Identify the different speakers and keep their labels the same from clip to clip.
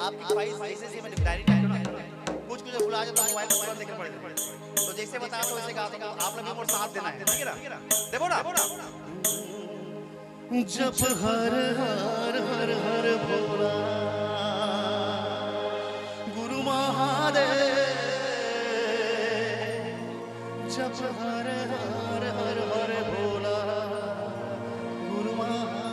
Speaker 1: आपकी ख्वाहिश ऐसे से मैंने डायरी टाइप ना कुछ कुछ भुला जाता हूं, मोबाइल पर देखना पड़ेगा। तो जैसे बता तो वैसे गा, तो आप लोग भी मोर साथ देना है, ठीक है ना? देखो ना जब हर हर हर हर भोला गुरु महादेव, जब हर हर हर हर भोला गुरु महादेव।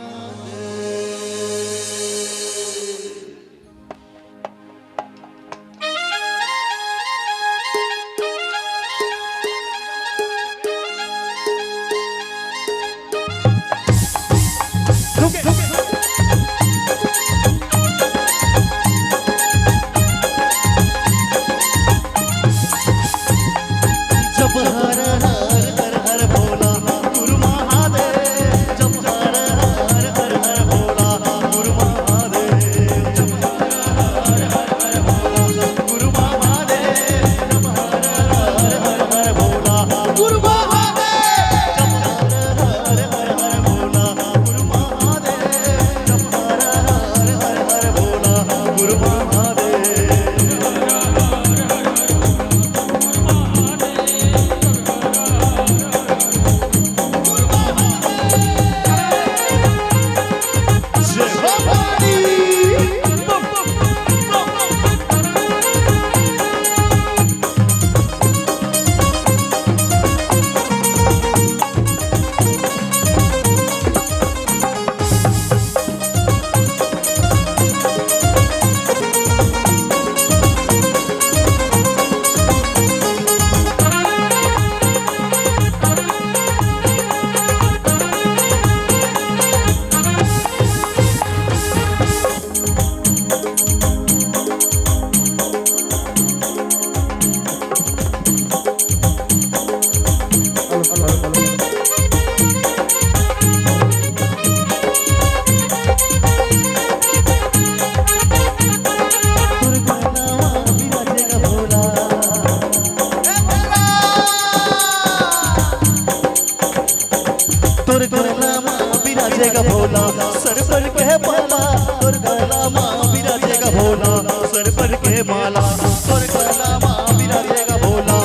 Speaker 1: बिराजेगा भोला सर पर के माला, तोर गला मां बिराजेगा भोला सर पर के माला, तोर गला मां बिराजेगा भोला।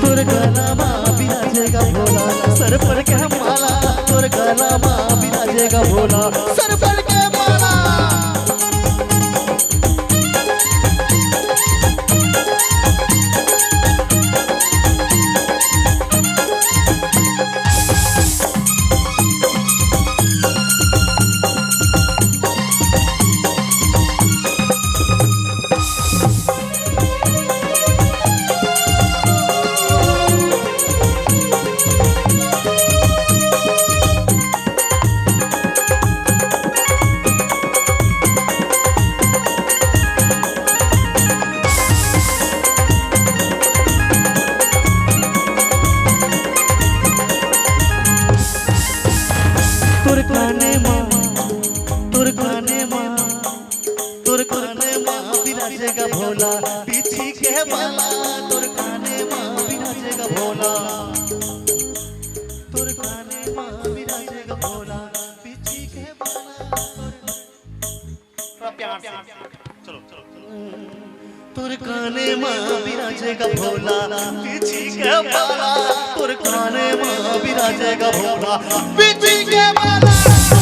Speaker 1: तोर गला मां बिराजेगा भोला सर पर के माला, तोर गला मां बिराजेगा भोला सर पर के माला। तोर काने मां बिराजेगा भोला पीछी के माला, तोर काने मां बिराजेगा भोला, तोर काने मां बिराजेगा भोला पीछी के माला। थोड़ा प्यार से चलो चलो। तोर काने मां बिराजेगा भोला पीछी के माला, तोर काने मां बिराजेगा भोला पीछी के माला।